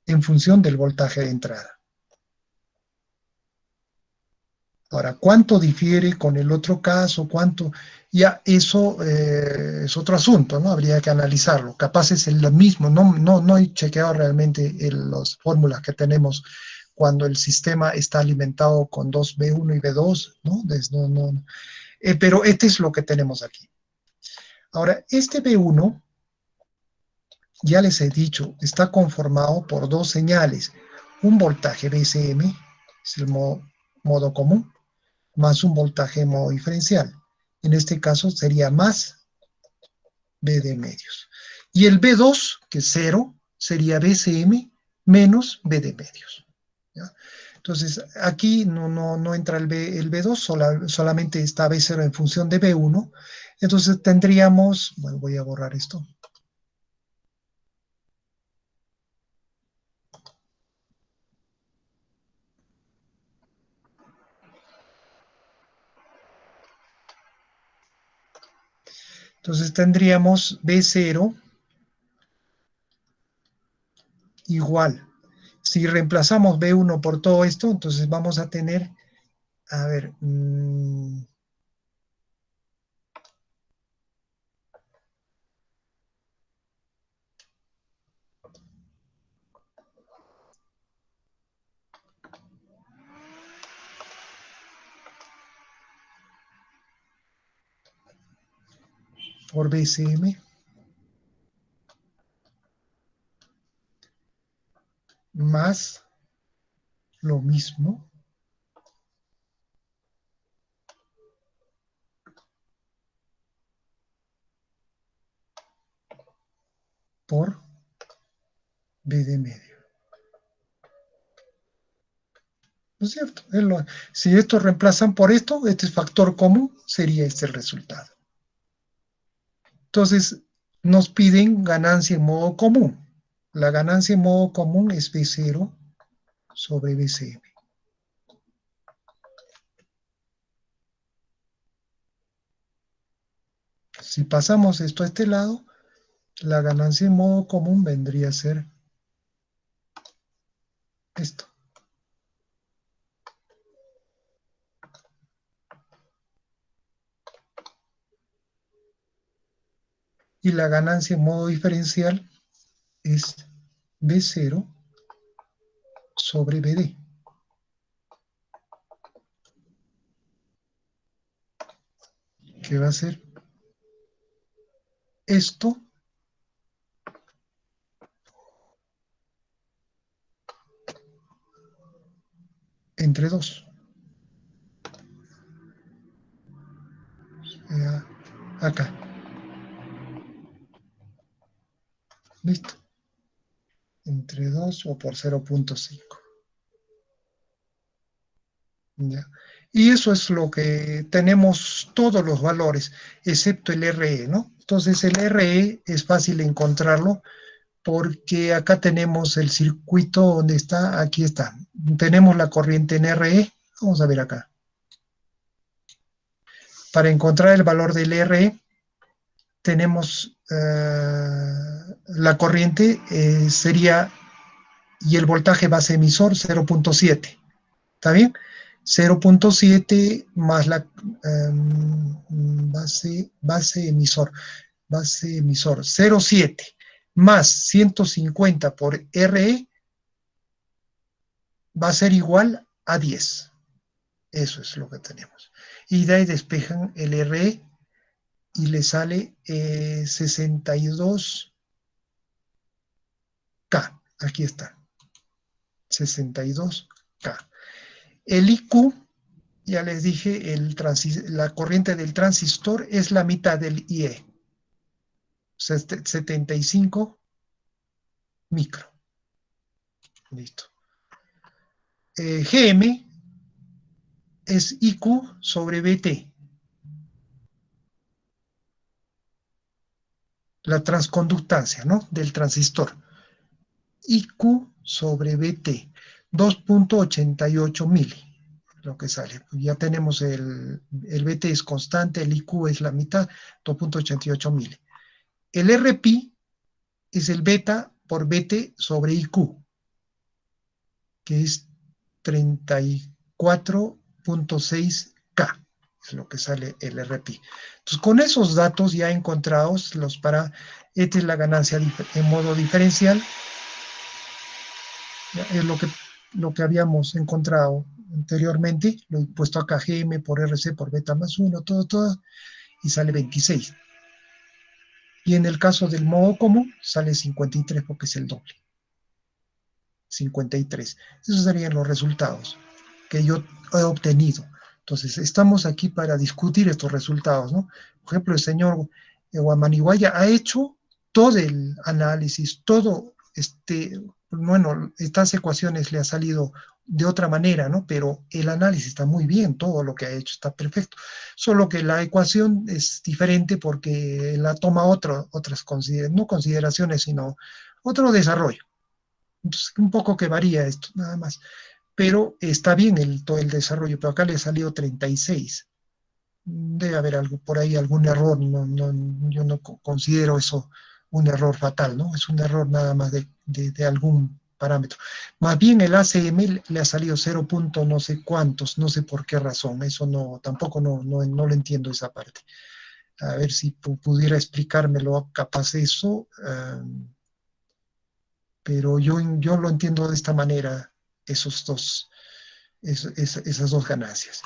en función del voltaje de entrada. Ahora, ¿cuánto difiere con el otro caso? ¿Cuánto? Ya eso es otro asunto, ¿no? Habría que analizarlo. Capaz es el mismo, no he chequeado realmente las fórmulas que tenemos cuando el sistema está alimentado con dos B1 y B2, ¿no? Pero este es lo que tenemos aquí. Ahora, este B1, ya les he dicho, está conformado por dos señales. Un voltaje VCM, es el modo común, más un voltaje en modo diferencial. En este caso sería más B de medios. Y el B2, que es 0, sería BCM menos B de medios. ¿Ya? Entonces, aquí no entra el B2, solamente está B0 en función de B1. Entonces tendríamos, bueno, voy a borrar esto. Entonces tendríamos B0 igual. Si reemplazamos B1 por todo esto, entonces vamos a tener, a ver, por BCM más lo mismo por B de medio. ¿No es cierto? Si esto reemplazan por esto, este factor común, sería este el resultado. Entonces, nos piden ganancia en modo común. La ganancia en modo común es B0 sobre BCM. Si pasamos esto a este lado, la ganancia en modo común vendría a ser esto. Y la ganancia en modo diferencial es B0 sobre BD. Que va a ser esto entre 2. Acá. ¿Listo? Entre 2 o por 0.5. ¿Ya? Y eso es lo que tenemos todos los valores, excepto el RE, ¿no? Entonces el RE es fácil encontrarlo porque acá tenemos el circuito donde está, aquí está. Tenemos la corriente en RE, vamos a ver acá. Para encontrar el valor del RE, tenemos la corriente sería, y el voltaje base emisor 0.7, ¿está bien? 0.7 más la base emisor 0.7 más 150 por RE va a ser igual a 10. Eso es lo que tenemos. Y de ahí despejan el RE y le sale 62K. Aquí está, 62K. El IQ, ya les dije, la corriente del transistor es la mitad del IE, 75 micro. Listo. GM es IQ sobre BT, la transconductancia, ¿no?, del transistor. IQ sobre BT, 2.88 mili, lo que sale. Ya tenemos el BT es constante, el IQ es la mitad, 2.88 mili. El RP es el beta por BT sobre IQ, que es 34.6K, es lo que sale el RP. Entonces, con esos datos ya encontrados, esta es la ganancia en modo diferencial, es lo que habíamos encontrado anteriormente, lo he puesto acá GM por RC por beta más 1, todo, y sale 26. Y en el caso del modo común, sale 53 porque es el doble. 53. Esos serían los resultados que yo he obtenido. Entonces, estamos aquí para discutir estos resultados, ¿no? Por ejemplo, el señor Guamaniguaya ha hecho todo el análisis, bueno, estas ecuaciones le ha salido de otra manera, ¿no? Pero el análisis está muy bien, todo lo que ha hecho está perfecto. Solo que la ecuación es diferente porque la toma otras no consideraciones, sino otro desarrollo. Entonces, un poco que varía esto, nada más. Pero está bien todo el desarrollo, pero acá le salió 36. Debe haber algo por ahí, algún error. Yo no considero eso un error fatal, ¿no? Es un error nada más de algún parámetro. Más bien el ACM le ha salido 0 punto no sé cuántos, no sé por qué razón. Eso tampoco no lo entiendo esa parte. A ver si pudiera explicármelo capaz eso. Pero yo lo entiendo de esta manera, esas dos ganancias.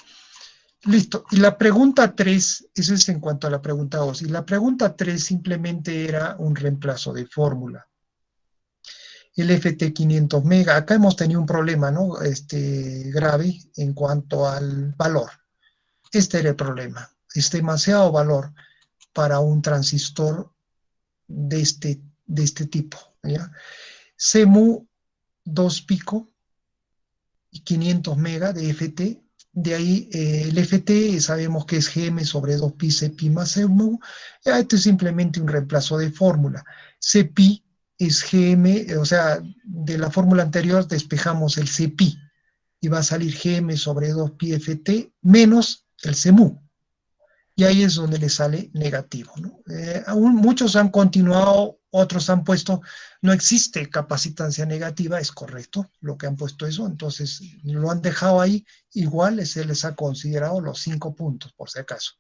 Listo. Y la pregunta 3, eso es en cuanto a la pregunta 2. Y la pregunta 3 simplemente era un reemplazo de fórmula. El FT 500 mega, acá hemos tenido un problema, ¿no? Grave en cuanto al valor. Este era el problema. Es demasiado valor para un transistor de este tipo, ¿ya? CMU 2 pico y 500 mega de FT. De ahí el FT sabemos que es GM sobre 2pi CPi más CMU. Esto es simplemente un reemplazo de fórmula. CPi es GM, o sea, de la fórmula anterior despejamos el CPi y va a salir GM sobre 2pi FT menos el CMU. Y ahí es donde le sale negativo, ¿no? Aún muchos han continuado, otros han puesto, no existe capacitancia negativa, es correcto lo que han puesto eso, entonces lo han dejado ahí, igual se les ha considerado los 5 puntos, por si acaso.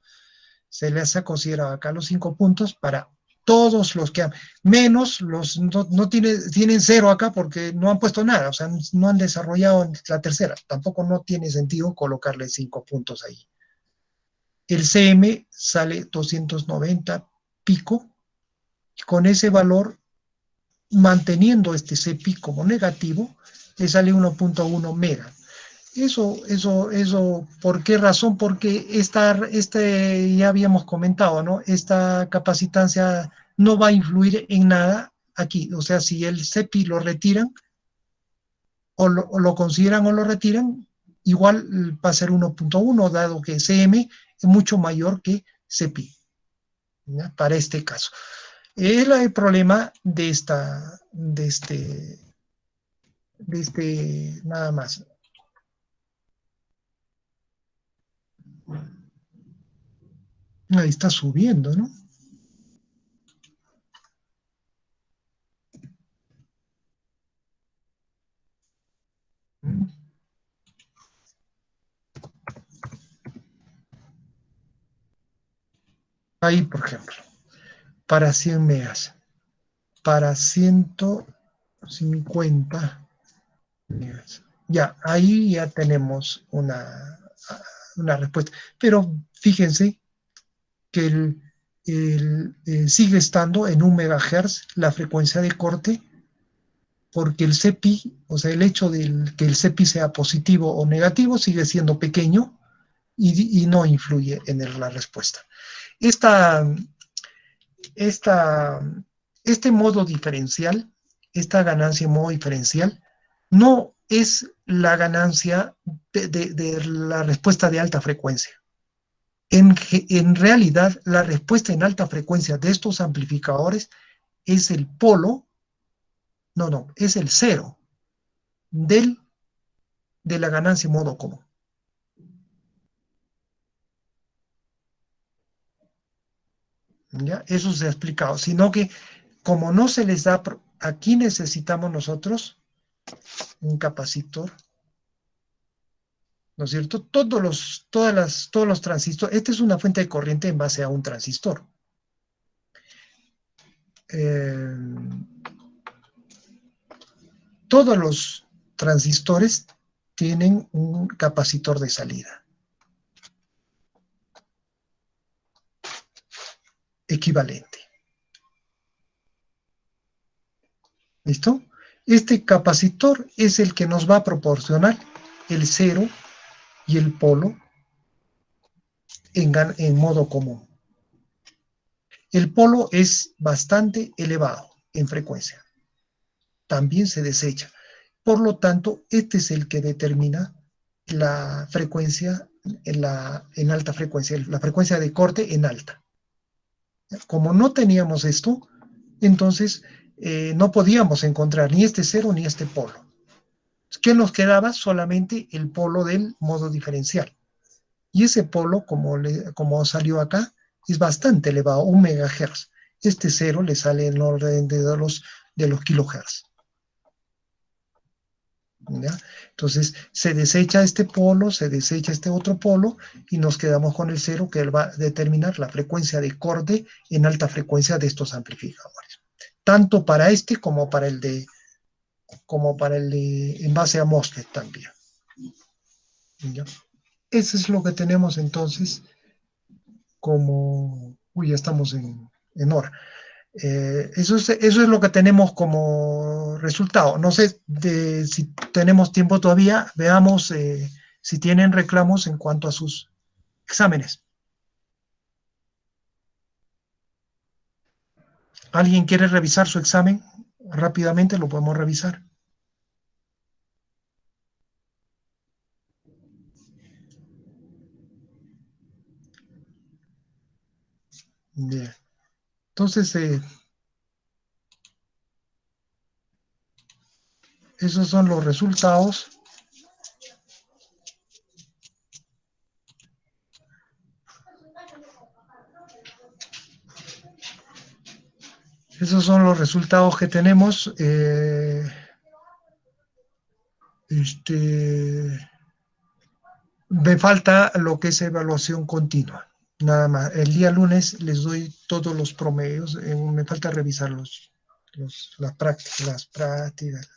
Se les ha considerado acá los 5 puntos para todos los que han, menos los, no tienen 0 acá porque no han puesto nada, o sea, no han desarrollado la tercera, tampoco no tiene sentido colocarle 5 puntos ahí. El CM sale 290 pico, y con ese valor, manteniendo este CPI como negativo, le sale 1.1 mega. Eso, ¿por qué razón? Porque ya habíamos comentado, ¿no? Esta capacitancia no va a influir en nada aquí. O sea, si el CPI lo retiran, o lo consideran o lo retiran, igual va a ser 1.1, dado que CM es mucho mayor que CPI. ¿Ya? Para este caso. Es el problema nada más. Ahí está subiendo, ¿no? Ahí, por ejemplo, para 100 megas, para 150 megas. Ya, ahí ya tenemos una respuesta. Pero fíjense que sigue estando en 1 MHz la frecuencia de corte, porque el CPI, o sea, el hecho de que el CPI sea positivo o negativo sigue siendo pequeño y no influye en la respuesta. Esta, esta, este modo diferencial, esta ganancia en modo diferencial, no es la ganancia de la respuesta de alta frecuencia. En realidad, la respuesta en alta frecuencia de estos amplificadores es el polo, no, es el cero de la ganancia en modo común. ¿Ya? Eso se ha explicado, sino que como no se les da, aquí necesitamos nosotros un capacitor, ¿no es cierto? Todos los transistores, esta es una fuente de corriente en base a un transistor. Todos los transistores tienen un capacitor de salida equivalente. ¿Listo? Este capacitor es el que nos va a proporcionar el cero y el polo en modo común. El polo es bastante elevado en frecuencia. También se desecha. Por lo tanto, este es el que determina la frecuencia en alta frecuencia, la frecuencia de corte en alta. Como no teníamos esto, entonces no podíamos encontrar ni este cero ni este polo. ¿Qué nos quedaba? Solamente el polo del modo diferencial. Y ese polo, como salió acá, es bastante elevado, 1 MHz. Este cero le sale en el orden de los kilohertz. ¿Ya? Entonces se desecha este polo, se desecha este otro polo y nos quedamos con el cero, que va a determinar la frecuencia de corte en alta frecuencia de estos amplificadores. Tanto para este como para el de en base a MOSFET también. ¿Ya? Eso es lo que tenemos entonces como... Uy, ya estamos en hora. Eso es lo que tenemos como resultado. No sé si tenemos tiempo todavía. Veamos si tienen reclamos en cuanto a sus exámenes. ¿Alguien quiere revisar su examen? Rápidamente lo podemos revisar. Bien. Entonces, esos son los resultados. Esos son los resultados que tenemos. Me falta lo que es evaluación continua. Nada más. El día lunes les doy todos los promedios. Me falta revisar las prácticas,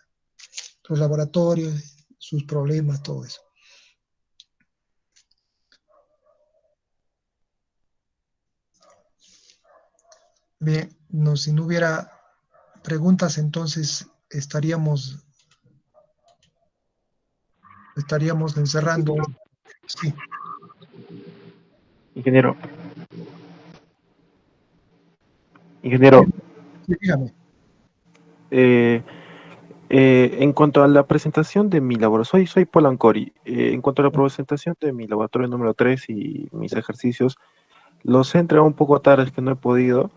los laboratorios, sus problemas, todo eso. Bien, si no hubiera preguntas, entonces estaríamos encerrando. Sí. Ingeniero. Sí, dígame. En cuanto a la presentación de mi laboratorio, soy Polancori. En cuanto a la presentación de mi laboratorio número 3 y mis ejercicios, los he entregado un poco tarde, es que no he podido.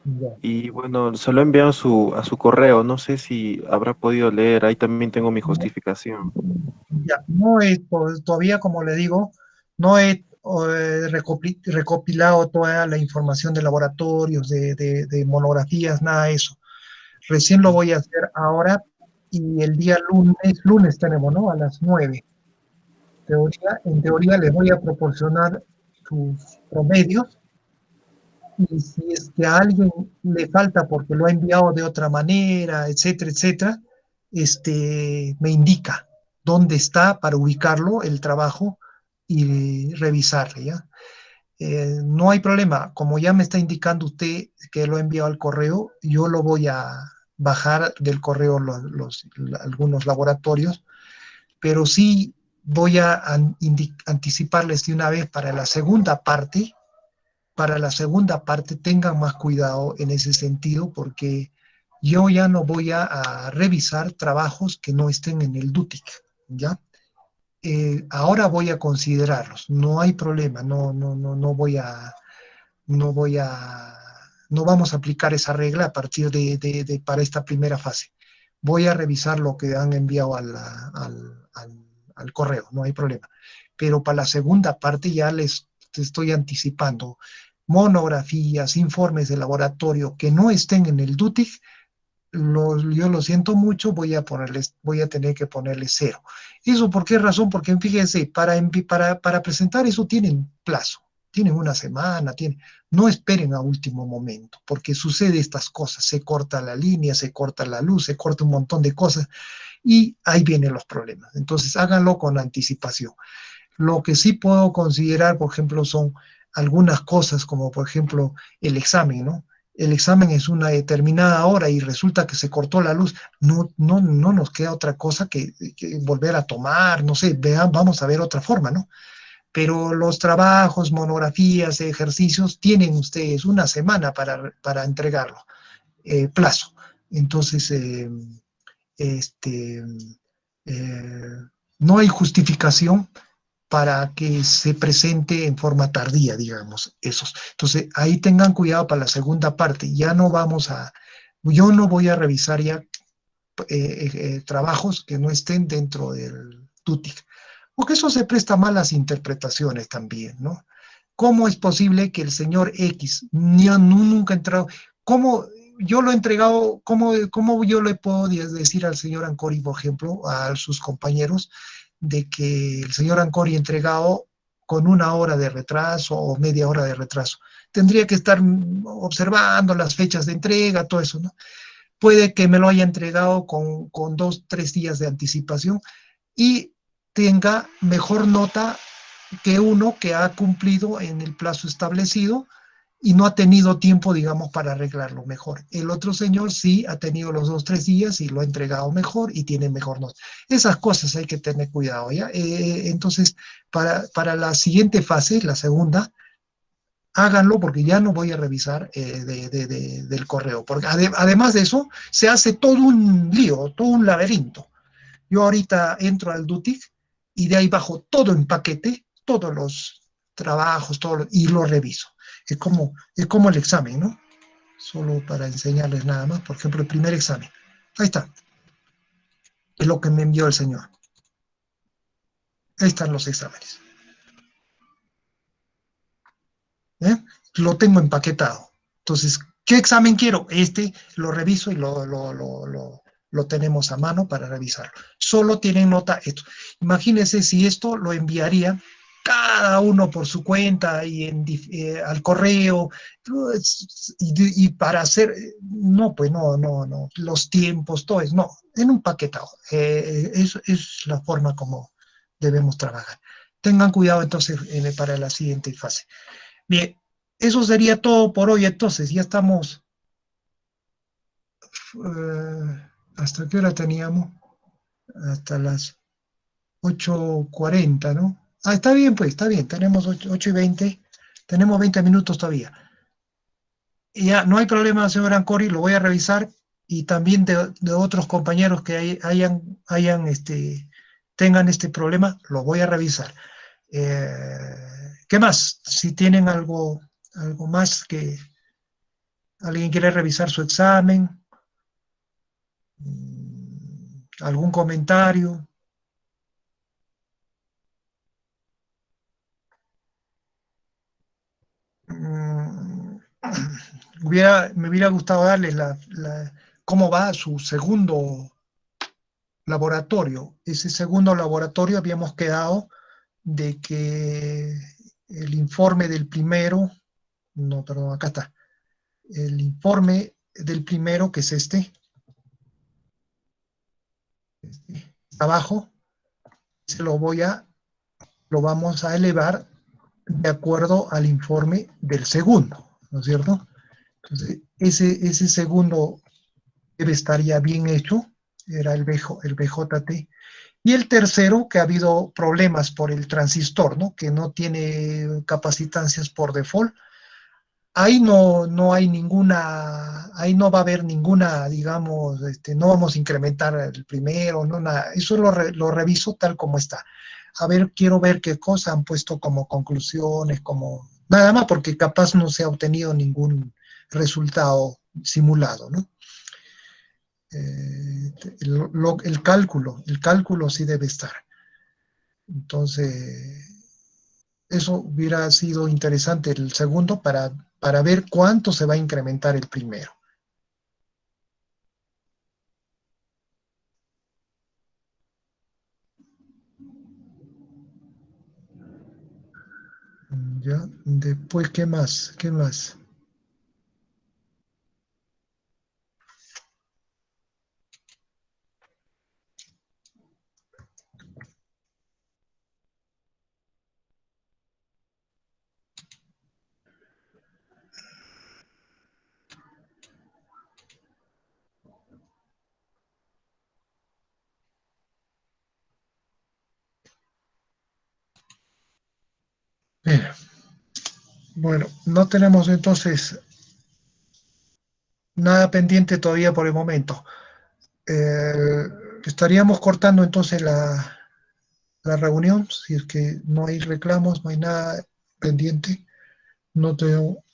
Ya. Y bueno, se lo he enviado a su correo. No sé si habrá podido leer. Ahí también tengo mi justificación. Ya, no he, todavía, como le digo, no he recopilado toda la información de laboratorios, de monografías, nada de eso. Recién lo voy a hacer ahora y el día lunes tenemos, ¿no? A las 9. En teoría les voy a proporcionar sus promedios y si es que a alguien le falta porque lo ha enviado de otra manera, etcétera, me indica dónde está para ubicarlo el trabajo y revisarle, ¿ya? No hay problema, como ya me está indicando usted que lo ha enviado al correo, yo lo voy a bajar del correo algunos laboratorios, pero sí voy a anticiparles de una vez para la segunda parte tengan más cuidado en ese sentido, porque yo ya no voy a revisar trabajos que no estén en el DUTIC, ¿ya? Ahora voy a considerarlos, no hay problema, no voy a, no vamos a aplicar esa regla a partir para esta primera fase. Voy a revisar lo que han enviado al correo, no hay problema. Pero para la segunda parte ya te estoy anticipando monografías, informes de laboratorio que no estén en el DUTIC, yo lo siento mucho, voy a tener que ponerle cero. ¿Eso por qué razón? Porque fíjense, para presentar eso tienen plazo, tienen una semana, no esperen a último momento, porque sucede estas cosas, se corta la línea, se corta la luz, se corta un montón de cosas y ahí vienen los problemas. Entonces háganlo con anticipación. Lo que sí puedo considerar, por ejemplo, son algunas cosas como, por ejemplo, el examen, ¿no? El examen es una determinada hora y resulta que se cortó la luz. No nos queda otra cosa que volver a tomar, no sé, vamos a ver otra forma, ¿no? Pero los trabajos, monografías, ejercicios, tienen ustedes una semana para entregarlo, plazo. Entonces, este, eh, no hay justificación para que se presente en forma tardía, digamos, esos. Entonces, ahí tengan cuidado para la segunda parte. Yo no voy a revisar ya trabajos que no estén dentro del TUTIC, porque eso se presta a malas interpretaciones también, ¿no? ¿Cómo es posible que el señor X nunca ha entrado? ¿Cómo yo lo he entregado? ¿Cómo yo le puedo decir al señor Ancori, por ejemplo, a sus compañeros, de que el señor Ancori ha entregado con una hora de retraso o media hora de retraso? Tendría que estar observando las fechas de entrega, todo eso, ¿no? Puede que me lo haya entregado con 2, 3 días de anticipación y tenga mejor nota que uno que ha cumplido en el plazo establecido y no ha tenido tiempo, digamos, para arreglarlo mejor. El otro señor sí ha tenido los 2, 3 días y lo ha entregado mejor y tiene mejor nota. Esas cosas hay que tener cuidado, ¿ya? Entonces, para la siguiente fase, la segunda, háganlo porque ya no voy a revisar del correo, porque además de eso, se hace todo un lío, todo un laberinto. Yo ahorita entro al Dutic y de ahí bajo todo en paquete, todos los trabajos, y lo reviso. Es como el examen, ¿no? Solo para enseñarles nada más. Por ejemplo, el primer examen. Ahí está. Es lo que me envió el señor. Ahí están los exámenes. ¿Eh? Lo tengo empaquetado. Entonces, ¿qué examen quiero? Lo reviso y lo tenemos a mano para revisarlo. Solo tienen nota esto. Imagínense si esto lo enviaría cada uno por su cuenta y al correo y para hacer, no, pues no, los tiempos, todo es, no, en un paquetado. Eso es la forma como debemos trabajar. Tengan cuidado entonces para la siguiente fase. Bien, eso sería todo por hoy. Entonces, ya estamos. ¿Hasta qué hora teníamos? Hasta las 8:40, ¿no? Ah, está bien, pues, está bien. Tenemos 8:20. Tenemos 20 minutos todavía. Y ya, no hay problema, señor Ancori, lo voy a revisar. Y también de otros compañeros que tengan este problema, lo voy a revisar. ¿Qué más? Si tienen algo más que alguien quiere revisar su examen, algún comentario. Mm, me hubiera gustado darles cómo va su segundo laboratorio. Ese segundo laboratorio habíamos quedado de que el informe del primero, no, perdón, acá está, el informe del primero, que es este, abajo, se lo voy a lo vamos a elevar de acuerdo al informe del segundo, ¿no es cierto? Entonces, ese segundo debe estar ya bien hecho, era el BJT. Y el tercero, que ha habido problemas por el transistor, ¿no? Que no tiene capacitancias por default. Ahí no hay ninguna, ahí no va a haber ninguna, digamos, no vamos a incrementar el primero, no nada. Eso lo reviso tal como está. A ver, quiero ver qué cosa han puesto como conclusiones, como nada más, porque capaz no se ha obtenido ningún resultado simulado, ¿no? El cálculo sí debe estar. Entonces, eso hubiera sido interesante el segundo para ver cuánto se va a incrementar el primero. ¿Ya? Después, ¿qué más? ¿Qué más? Bien. Bueno, no tenemos entonces nada pendiente todavía por el momento. Eh, estaríamos cortando entonces la reunión, si es que no hay reclamos, no hay nada pendiente. No tengo